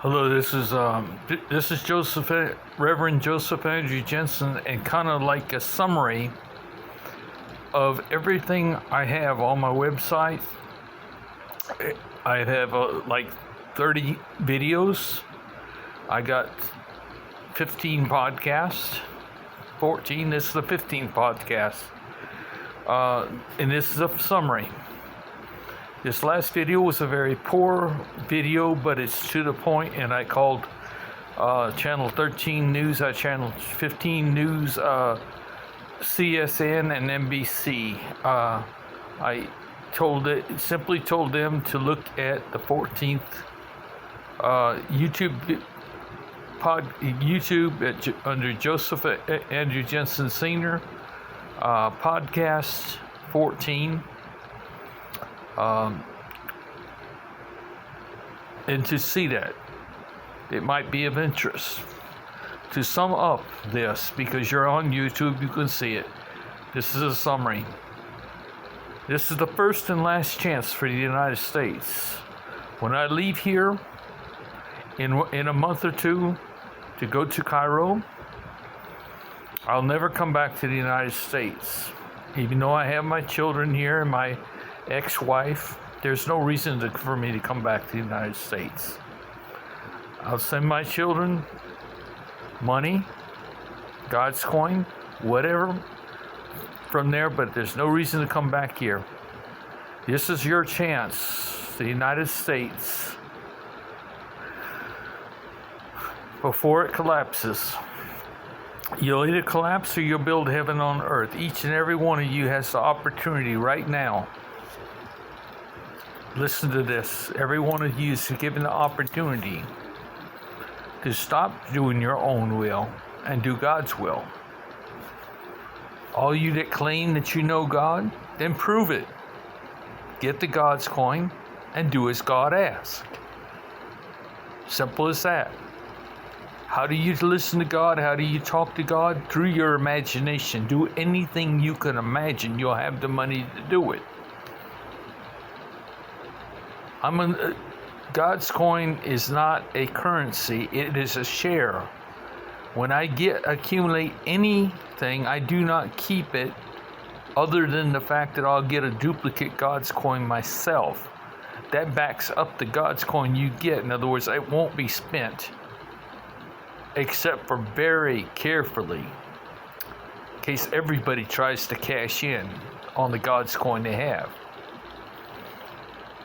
Hello, this is Reverend Joseph Andrew Jensen, and kind of like a summary of everything I have on my website. I have like 30 videos. I got 15 podcasts. 14. This is the 15th podcast, and this is a summary. This last video was a very poor video, but it's to the point, and I called Channel 13 News, Channel 15 News, CSN, and NBC. I simply told them to look at the 14th YouTube under Joseph Andrew Jensen Sr. Podcast 14. And to see that, it might be of interest. To sum up this, because you're on YouTube, you can see it. This is a summary. This is the first and last chance for the United States. When I leave here in a month or two to go to Cairo, I'll never come back to the United States. Even though I have my children here and my ex-wife, there's no reason for me to come back to the United States. I'll send my children money, God's coin, whatever, from there, but there's no reason to come back here. This is your chance, the United States, before it collapses. You'll either collapse or you'll build heaven on earth. Each and every one of you has the opportunity right now. Listen to this. Every one of you is given the opportunity to stop doing your own will and do God's will. All you that claim that you know God, then prove it. Get the God's coin and do as God asks. Simple as that. How do you listen to God? How do you talk to God? Through your imagination. Do anything you can imagine. You'll have the money to do it. God's coin is not a currency, it is a share. When I accumulate anything, I do not keep it other than the fact that I'll get a duplicate God's coin myself. That backs up the God's coin you get. In other words, it won't be spent except for very carefully, in case everybody tries to cash in on the God's coin they have.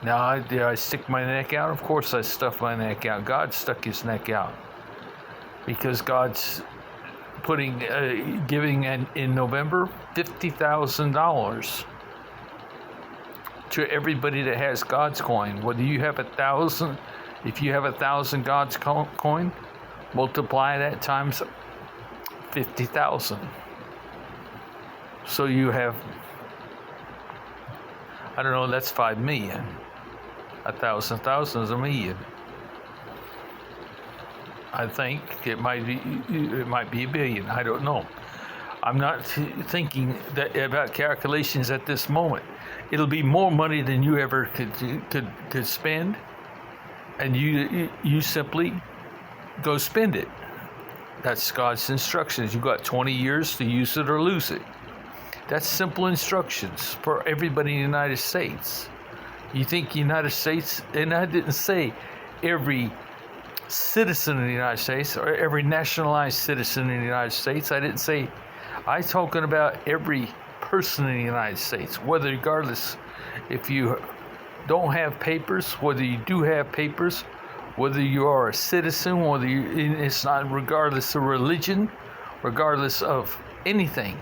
Now, did I stick my neck out? Of course I stuck my neck out. God stuck his neck out. Because God's giving in November $50,000 to everybody that has God's coin. Whether you have 1,000, if you have 1,000 God's coin, multiply that times 50,000. So you have, I don't know, that's 5 million. 1,000 is a million. I think it might be a billion. I don't know. I'm not thinking about calculations at this moment. It'll be more money than you ever could spend, and you simply go spend it. That's God's instructions. You got 20 years to use it or lose it. That's simple instructions for everybody in the United States. You think the United States, and I didn't say every citizen in the United States or every nationalized citizen in the United States. I didn't say, I'm talking about every person in the United States, whether regardless if you don't have papers, whether you do have papers, whether you are a citizen, it's not regardless of religion, regardless of anything.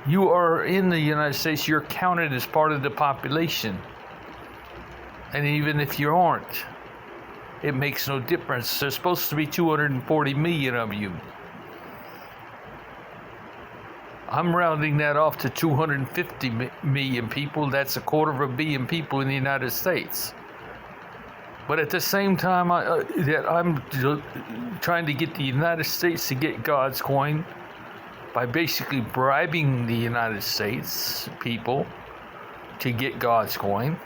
You are in the United States, you're counted as part of the population. And even if you aren't, it makes no difference. There's supposed to be 240 million of you. I'm rounding that off to 250 million people. That's 250 million people in the United States. But at the same time that I'm trying to get the United States to get God's coin, by basically bribing the United States people to get God's coin,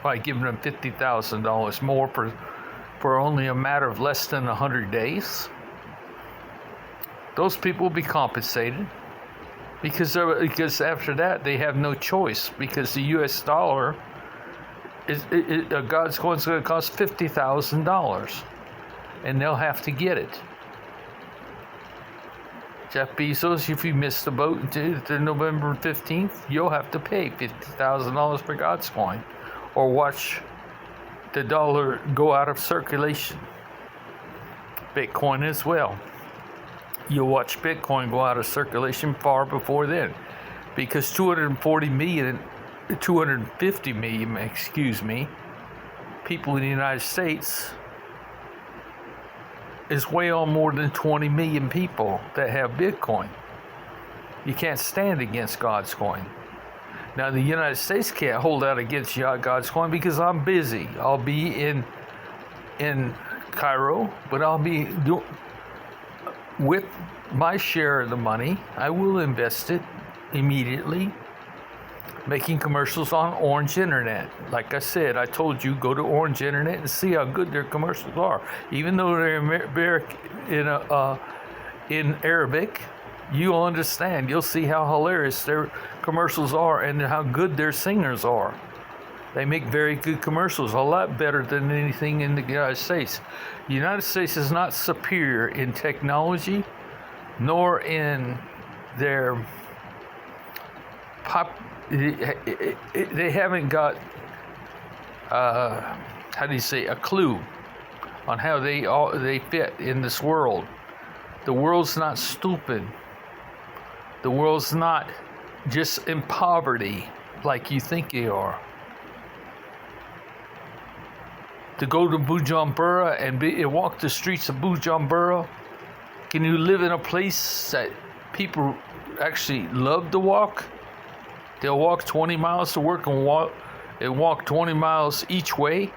by giving them $50,000 more for only a matter of less than 100 days, those people will be compensated because after that they have no choice, because the U.S. dollar God's going to cost $50,000, and they'll have to get it. Jeff Bezos, if you miss the boat until November 15th, you'll have to pay $50,000 for God's coin, or watch the dollar go out of circulation. Bitcoin as well. You'll watch Bitcoin go out of circulation far before then, because 250 million, people in the United States is way on more than 20 million people that have Bitcoin. You can't stand against God's coin. Now, the United States can't hold out against God's coin because I'm busy. I'll be in Cairo, but I'll be with my share of the money. I will invest it immediately, making commercials on Orange Internet. Like I said, I told you, go to Orange Internet and see how good their commercials are. Even though they're in Arabic, you'll understand. You'll see how hilarious their commercials are and how good their singers are. They make very good commercials, a lot better than anything in the United States. The United States is not superior in technology, nor in their they haven't got a clue on how they fit in this world. The world's not stupid. The world's not just in poverty like you think they are. To go to Bujumbura and walk the streets of Bujumbura, can you live in a place that people actually love to walk? They'll walk 20 miles to work and walk 20 miles each way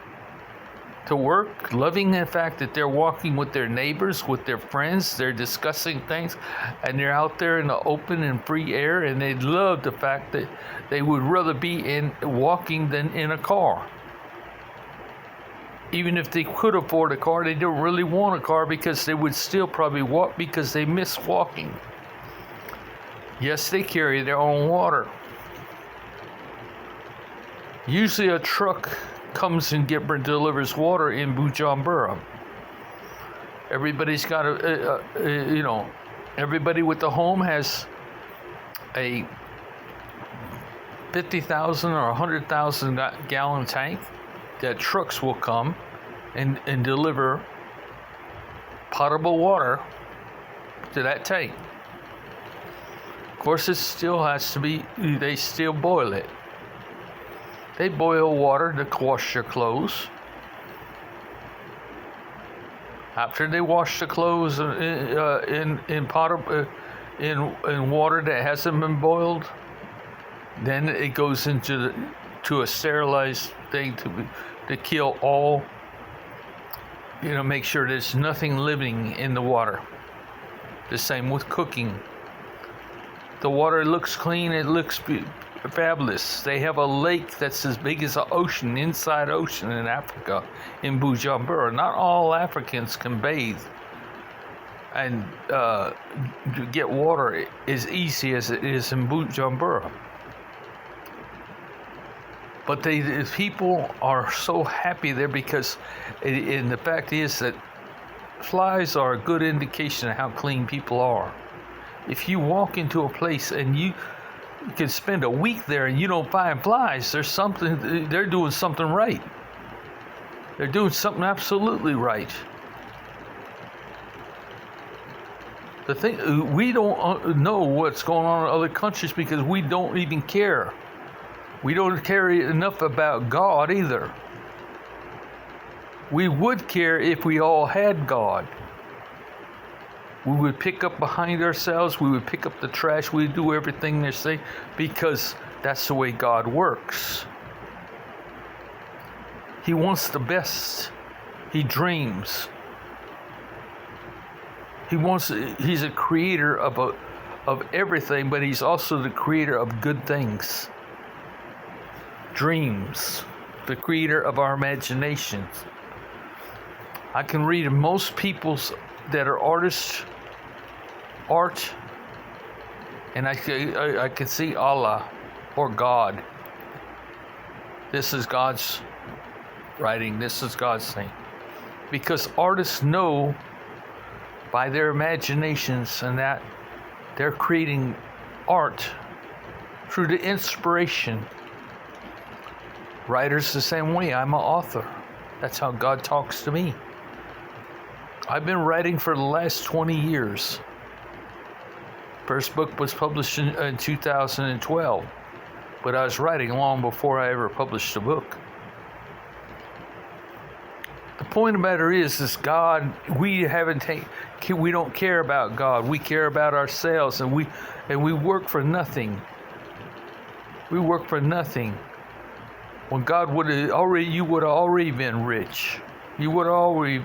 to work, loving the fact that they're walking with their neighbors, with their friends, they're discussing things, and they're out there in the open and free air, and they love the fact that they would rather be walking than in a car. Even if they could afford a car, they don't really want a car because they would still probably walk because they miss walking. Yes, they carry their own water. Usually a truck comes and delivers water in Bujumbura. Everybody's got everybody with a home has a 50,000 or 100,000 gallon tank that trucks will come and deliver potable water to that tank. Of course, it still has to be, they still boil it. They boil water to wash their clothes. After they wash the clothes in water that hasn't been boiled, then it goes into a sterilized thing to kill all. Make sure there's nothing living in the water. The same with cooking. The water looks clean. It looks fabulous. They have a lake that's as big as an ocean, inside ocean in Africa, in Bujumbura. Not all Africans can bathe and get water as easy as it is in Bujumbura. But the people are so happy there because, and the fact is that flies are a good indication of how clean people are. If you walk into a place and you can spend a week there and you don't find flies, they're doing something right. They're doing something absolutely right. The thing, we don't know what's going on in other countries because we don't even care. We don't care enough about God either. We would care if we all had God. We would pick up behind ourselves. We would pick up the trash. We would do everything they say because that's the way God works. He wants the best. He dreams. He's a creator of everything, but he's also the creator of good things. Dreams, the creator of our imaginations. I can read most people's that are artists, art, and I can see Allah or God. This is God's writing. This is God's thing. Because artists know by their imaginations and that they're creating art through the inspiration. Writers the same way. I'm an author. That's how God talks to me. I've been writing for the last 20 years. First book was published in 2012, but I was writing long before I ever published a book. The point of the matter is God. We don't care about God. We care about ourselves, and we work for nothing. We work for nothing. When God you would have already been rich. You would have already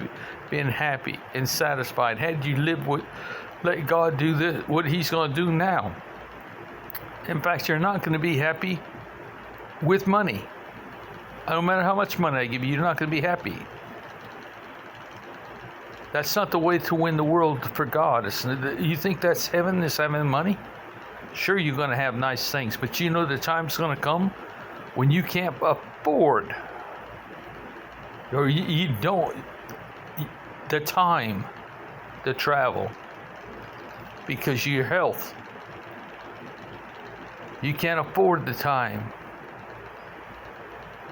been happy and satisfied had you let God do this, what He's going to do now. In fact, you're not going to be happy with money. No matter how much money I give you, you're not going to be happy. That's not the way to win the world for God. You think that's heaven, is having money? Sure, you're going to have nice things, but you know the time's going to come when you can't afford, or you don't, the time to travel because of your health. You can't afford the time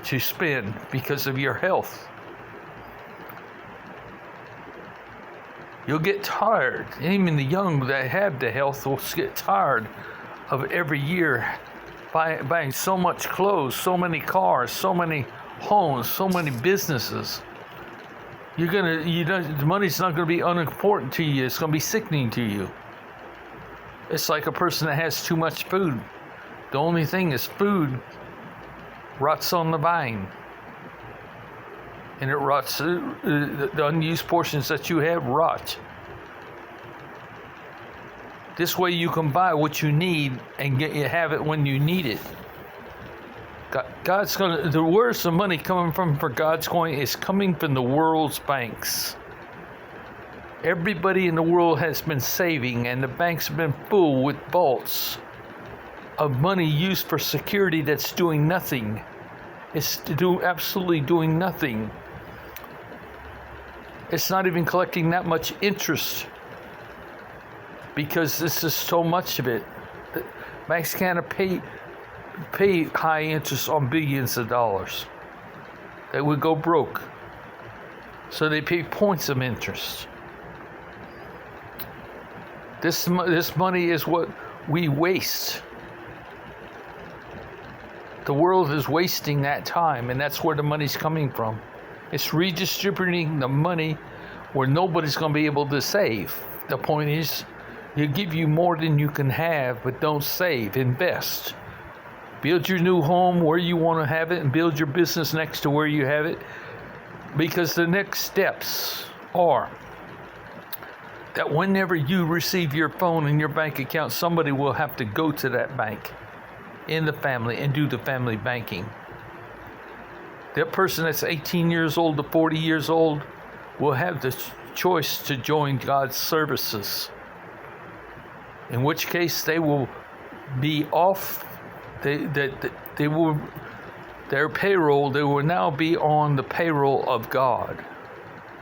to spend because of your health. You'll get tired. Even the young that have the health will get tired of every year buying so much clothes, so many cars, so many homes, so many businesses. The money's not going to be unimportant to you. It's going to be sickening to you. It's like a person that has too much food. The only thing is food rots on the vine. And it rots, the unused portions that you have rot. This way you can buy what you need and have it when you need it. Where's the money coming from for God's coin? Is coming from the world's banks. Everybody in the world has been saving, and the banks have been full with vaults of money used for security that's doing nothing. It's absolutely doing nothing. It's not even collecting that much interest because this is so much of it. Banks can't pay high interest on billions of dollars. They would go broke. So they pay points of interest. This money is what we waste. The world is wasting that time, and that's where the money's coming from. It's redistributing the money where nobody's going to be able to save. The point is, they give you more than you can have, but don't save. Invest. Build your new home where you want to have it, and build your business next to where you have it. Because the next steps are that whenever you receive your phone and your bank account, somebody will have to go to that bank in the family and do the family banking. That person that's 18 years old to 40 years old will have the choice to join God's services. In which case they will be off. They will, their payroll. They will now be on the payroll of God,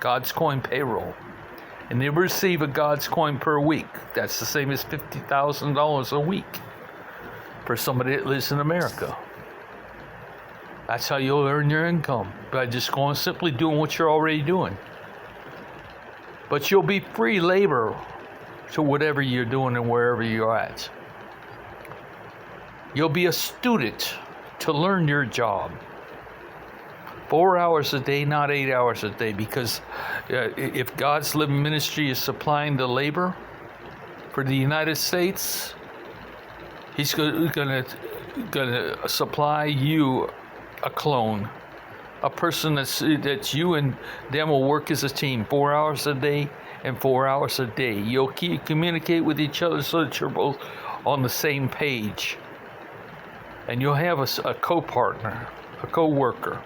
God's coin payroll, and they receive a God's coin per week. That's the same as $50,000 a week for somebody that lives in America. That's how you'll earn your income, by just going simply doing what you're already doing. But you'll be free labor to whatever you're doing and wherever you're at. You'll be a student to learn your job. 4 hours a day, not 8 hours a day, because if God's Living Ministry is supplying the labor for the United States, He's going to supply you a clone, a person that you and them will work as a team 4 hours a day and 4 hours a day. You'll communicate with each other so that you're both on the same page. And you'll have a co-partner, a co-worker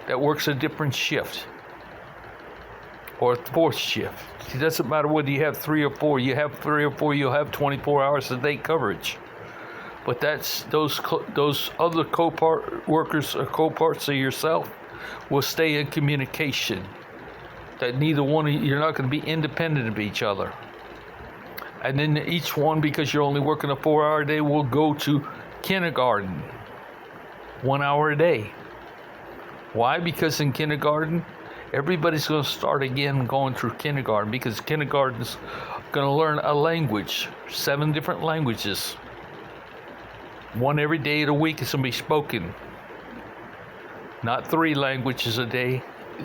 that works a different shift. or fourth shift. It doesn't matter whether you have 3 or 4. You have 3 or 4, you'll have 24 hours a day coverage. But that's those other workers or co-parts of yourself will stay in communication. That neither one of you're not going to be independent of each other. And then each one, because you're only working a 4-hour day, will go to kindergarten 1 hour a day. Why? Because in kindergarten, everybody's going to start again going through kindergarten, because kindergarten's going to learn a language, 7 different languages. One every day of the week is going to be spoken. Not 3 languages a day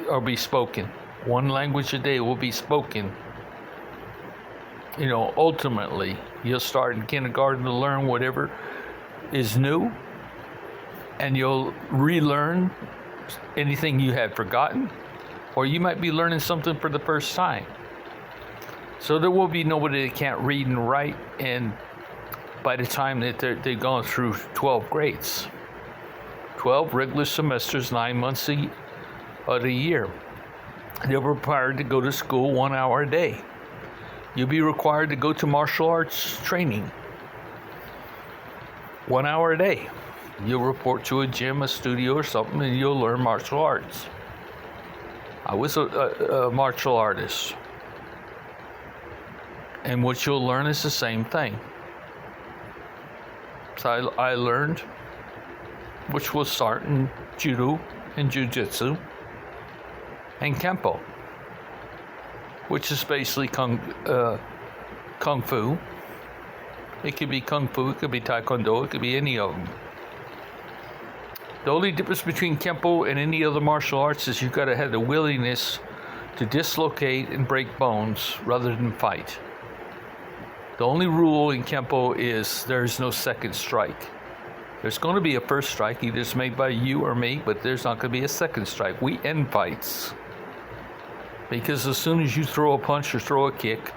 will be spoken. 1 language a day will be spoken. You know, ultimately, you'll start in kindergarten to learn whatever is new, and you'll relearn anything you had forgotten, or you might be learning something for the first time. So there will be nobody that can't read and write, and by the time that they've gone through 12 grades, 12 regular semesters, 9 months of the year, they're required to go to school 1 hour a day. You'll be required to go to martial arts training 1 hour a day. You'll report to a gym, a studio, or something, and you'll learn martial arts. I was a martial artist. And what you'll learn is the same thing. So I learned, which will start in judo and jiu-jitsu and kempo, which is basically kung fu. It could be kung fu, it could be taekwondo, it could be any of them. The only difference between kempo and any other martial arts is you've got to have the willingness to dislocate and break bones rather than fight. The only rule in kempo is there's no second strike. There's going to be a first strike, either it's made by you or me, but there's not going to be a second strike. We end fights. Because as soon as you throw a punch or throw a kick,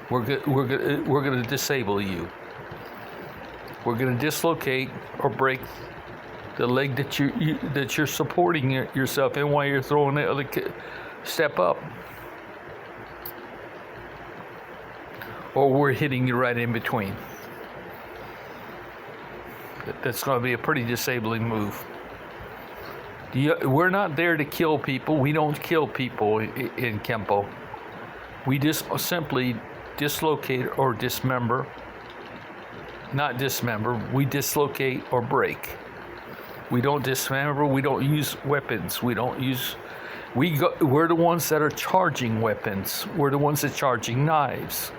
we're going to disable you. We're going to dislocate or break the leg that you're supporting yourself in while you're throwing the other step up. Or we're hitting you right in between. That's going to be a pretty disabling move. We're not there to kill people. We don't kill people in kempo. We just simply dislocate or dismember. Not dismember, we dislocate or break. We don't dismember, we don't use weapons. We're the ones that are charging weapons. We're the ones that are charging knives.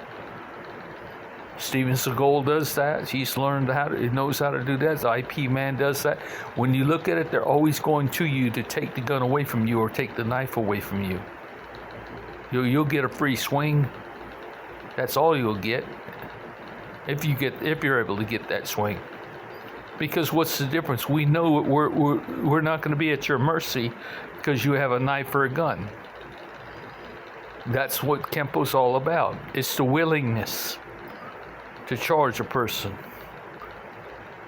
Steven Seagal does that. He's learned he knows how to do that. The IP man does that. When you look at it, they're always going to you to take the gun away from you or take the knife away from you. You'll get a free swing. That's all you'll get. If you're able to get that swing. Because what's the difference? We know we're not going to be at your mercy because you have a knife or a gun. That's what Kempo's all about. It's the willingness to charge a person,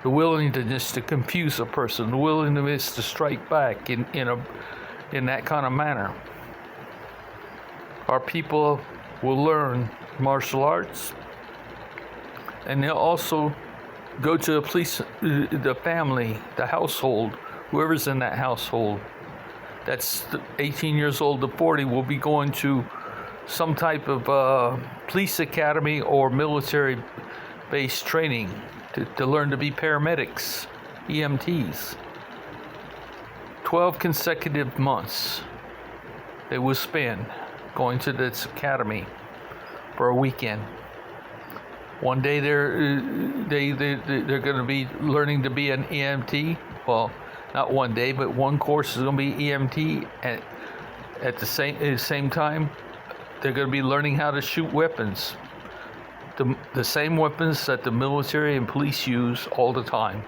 the willingness to confuse a person, the willingness to strike back in that kind of manner. Our people will learn martial arts, and they'll also go to the family, the household, whoever's in that household. That's 18 years old to 40 will be going to some type of police academy or military-based training to learn to be paramedics, EMTs. 12 consecutive months they will spend going to this academy for a weekend. One day they're going to be learning to be an EMT. Well, not one day, but one course is going to be EMT. At the same time, they're going to be learning how to shoot weapons. The same weapons that the military and police use all the time.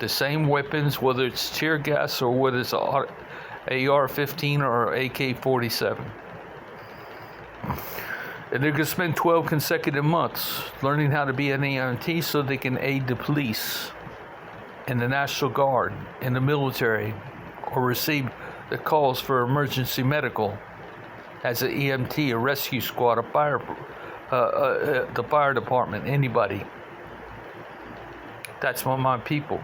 The same weapons, whether it's tear gas or whether it's AR-15 or AK-47. And they're going to spend 12 consecutive months learning how to be an EMT so they can aid the police and the National Guard and the military, or received the calls for emergency medical as an EMT, a rescue squad, the fire department, anybody. That's what my people.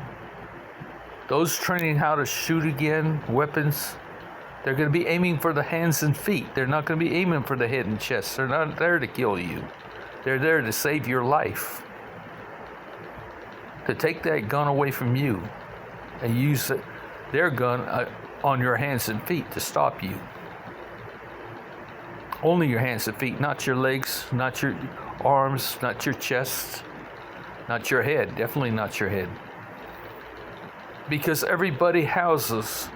Those training how to shoot again, weapons, they're going to be aiming for the hands and feet. They're not going to be aiming for the head and chest. They're not there to kill you. They're there to save your life. To take that gun away from you and use their gun on your hands and feet to stop you. Only your hands and feet, not your legs, not your arms, not your chest, not your head, definitely not your head. Because everybody houses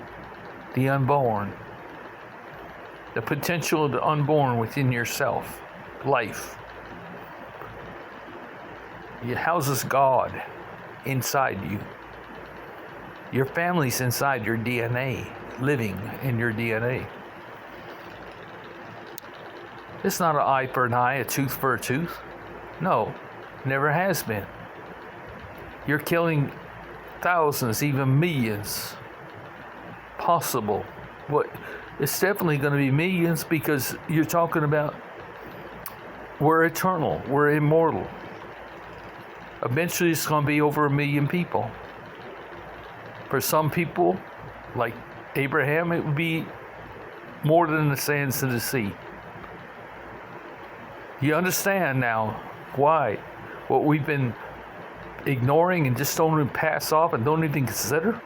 the unborn, the potential of the unborn within yourself, life. It houses God inside you. Your family's inside your DNA, living in your DNA. It's not an eye for an eye, a tooth for a tooth. No, never has been. You're killing thousands, even millions. Possible. What? It's definitely going to be millions, because you're talking about we're eternal, we're immortal. Eventually it's going to be over 1 million people. For some people, like Abraham, it would be more than the sands of the sea. You understand now why what we've been ignoring and just don't even pass off and don't even consider?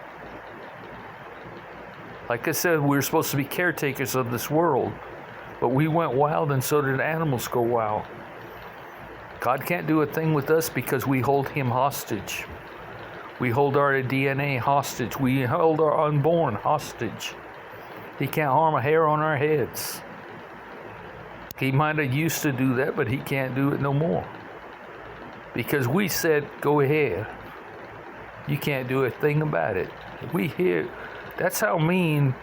Like I said, we're supposed to be caretakers of this world, but we went wild, and so did animals go wild. God can't do a thing with us because we hold him hostage. We hold our DNA hostage. We hold our unborn hostage. He can't harm a hair on our heads. He might have used to do that, but he can't do it no more. Because we said, go ahead. You can't do a thing about it. We hear. That's how mean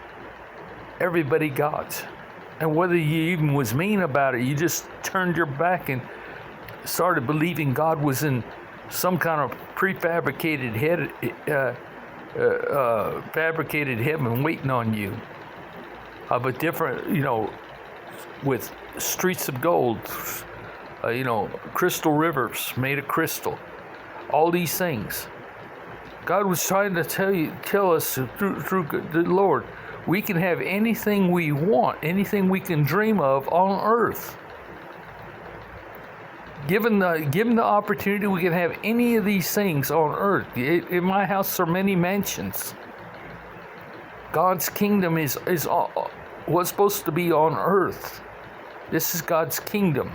everybody got. And whether you even was mean about it, you just turned your back and started believing God was in some kind of prefabricated fabricated heaven waiting on you. Of a different, with streets of gold, crystal rivers made of crystal. All these things. God was trying to tell us through the Lord, we can have anything we want, anything we can dream of on earth. Given the opportunity, we can have any of these things on earth. In my house are many mansions. God's kingdom is what's supposed to be on earth. This is God's kingdom.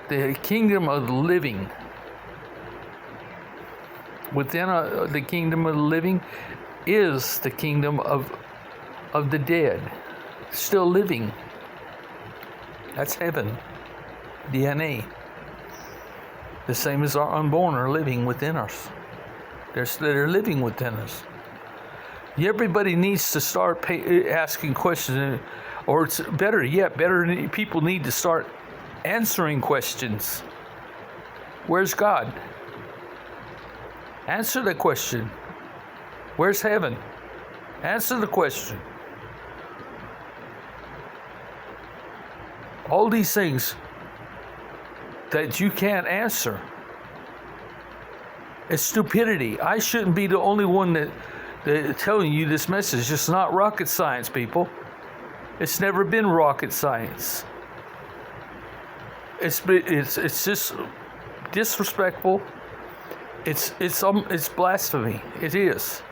The kingdom of the living. Within the kingdom of the living is the kingdom of the dead, still living. That's heaven, DNA. The same as our unborn are living within us. They're living within us. Everybody needs to start asking questions, or it's better yet, people need to start answering questions. Where's God? Answer the question. Where's heaven? Answer the question. All these things that you can't answer. It's stupidity. I shouldn't be the only one that telling you this message. It's not rocket science, people. It's never been rocket science. It's just disrespectful. It's blasphemy. It is.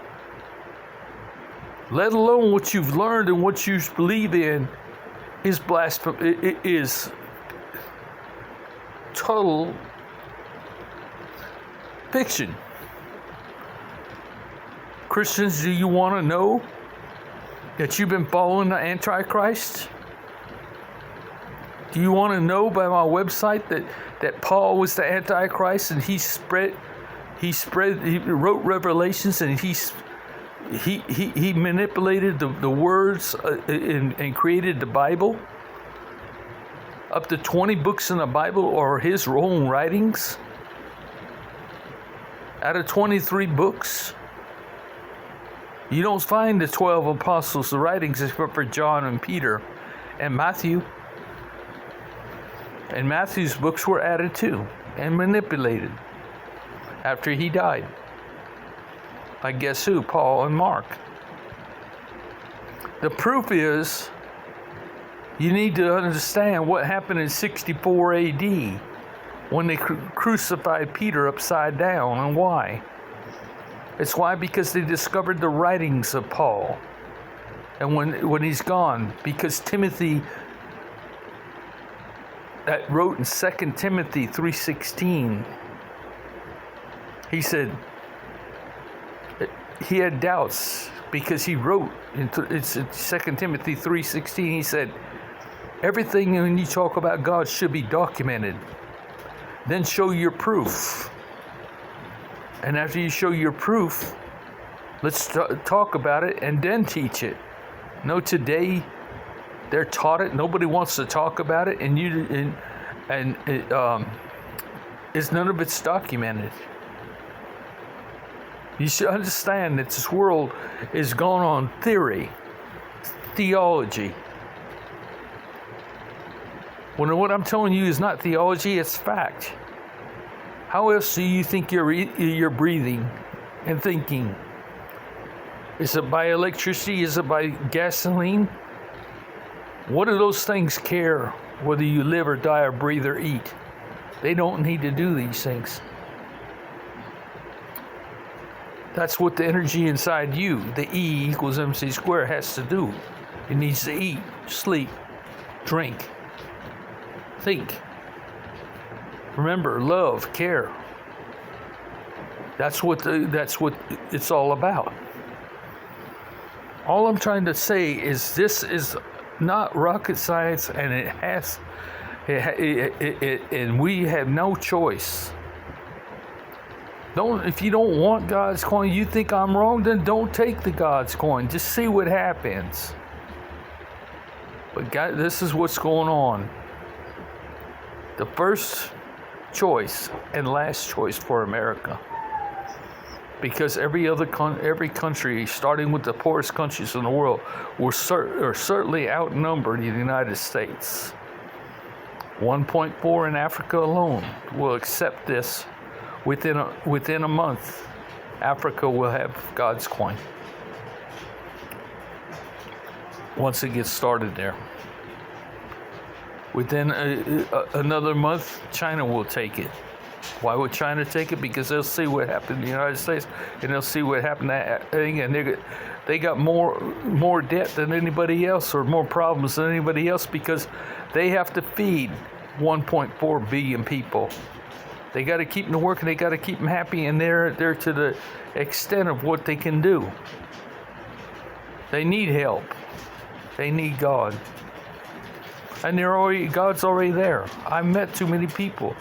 Let alone what you've learned and what you believe in is blasphemy. It is total fiction. Christians, do you want to know that you've been following the Antichrist? Do you want to know by my website that Paul was the Antichrist and he wrote Revelations and he manipulated the words and created the Bible? Up to 20 books in the Bible are his own writings. Out of 23 books. You don't find the 12 apostles' writings except for John and Peter and Matthew. And Matthew's books were added to and manipulated after he died. I guess who? Paul and Mark. The proof is, you need to understand what happened in 64 AD when they crucified Peter upside down, and why. It's why, because they discovered the writings of Paul. And when he's gone, because Timothy that wrote in 2 Timothy 3:16, he said he had doubts because he wrote it's 2 Timothy 3:16. He said, everything when you talk about God should be documented. Then show your proof. And after you show your proof, let's talk about it and then teach it. No, today they're taught it. Nobody wants to talk about it, and none of it's documented. You should understand that this world is going on theology. When what I'm telling you is not theology, it's fact. How else do you think you're breathing and thinking? Is it by electricity? Is it by gasoline? What do those things care whether you live or die or breathe or eat? They don't need to do these things. That's what the energy inside you, the E equals MC squared, has to do. It needs to eat, sleep, drink, think. Remember, love, care. That's what it's all about. All I'm trying to say is this is not rocket science, and and we have no choice. If you don't want God's coin, you think I'm wrong, then don't take the God's coin. Just see what happens. But God, this is what's going on. The first choice and last choice for America, because every country, starting with the poorest countries in the world, are certainly outnumbered in the United States. 1.4 in Africa alone will accept this. Within a month, Africa will have God's coin. Once it gets started there. Within another month, China will take it. Why would China take it? Because they'll see what happened in the United States, and they'll see what happened and they got more debt than anybody else, or more problems than anybody else, because they have to feed 1.4 billion people. They got to keep them working. They got to keep them happy, and they're to the extent of what they can do. They need help. They need God. And God's already there. I met too many people.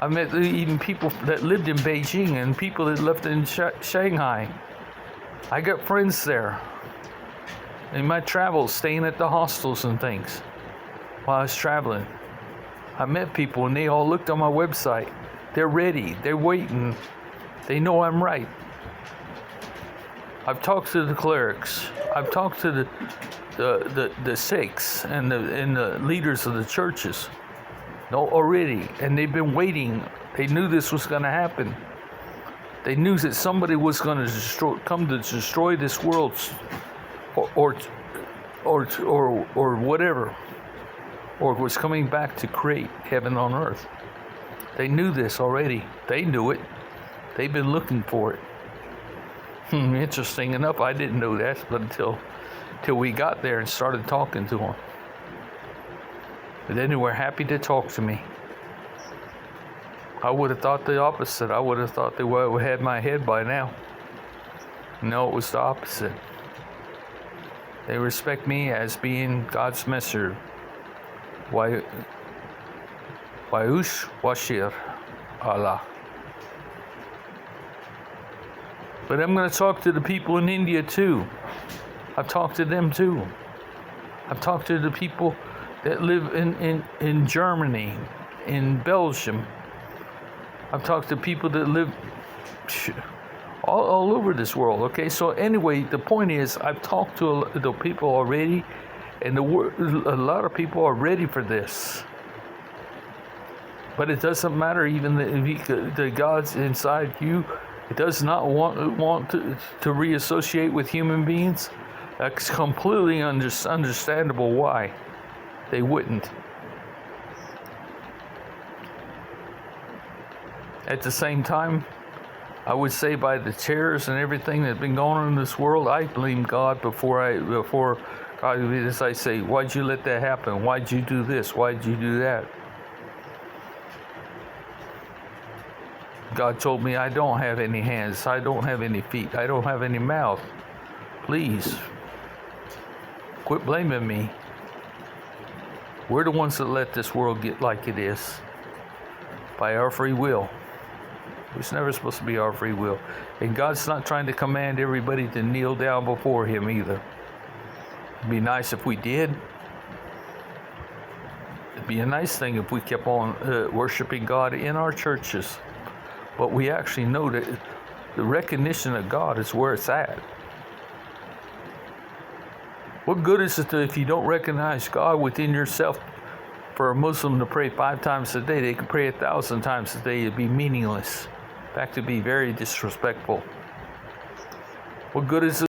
I met even people that lived in Beijing and people that lived in Shanghai. I got friends there. In my travels, staying at the hostels and things while I was traveling. I met people and they all looked on my website. They're ready. They're waiting. They know I'm right. I've talked to the clerics. I've talked to the Sikhs and the leaders of the churches. Already, and they've been waiting. They knew this was going to happen. They knew that somebody was going to come to destroy this world, or whatever, or was coming back to create heaven on earth. They knew this already. They knew it. They've been looking for it. Interesting enough, I didn't know that, but until we got there and started talking to them. But then they were happy to talk to me. I would have thought the opposite. I would have thought they would have had my head by now. No, it was the opposite. They respect me as being God's messenger. Wayush Washir Allah. But I'm going to talk to the people in India too. I've talked to them too. I've talked to the people that live in Germany, in Belgium. I've talked to people that live all over this world. Okay, so anyway, the point is, I've talked to the people already, and a lot of people are ready for this. But it doesn't matter, even if the God's inside you, it does not want to reassociate with human beings. That's completely understandable why they wouldn't. At the same time, I would say by the terrors and everything that's been going on in this world, I blame God before God. As I say, why'd you let that happen? Why'd you do this? Why'd you do that? God told me I don't have any hands, I don't have any feet, I don't have any mouth. Please, quit blaming me. We're the ones that let this world get like it is by our free will. It's never supposed to be our free will. And God's not trying to command everybody to kneel down before Him either. It'd be nice if we did. It'd be a nice thing if we kept on worshiping God in our churches. But we actually know that the recognition of God is where it's at. What good is it if you don't recognize God within yourself? For a Muslim to pray 5 times a day, they can pray 1,000 times a day. It'd be meaningless. In fact, it'd be very disrespectful. What good is it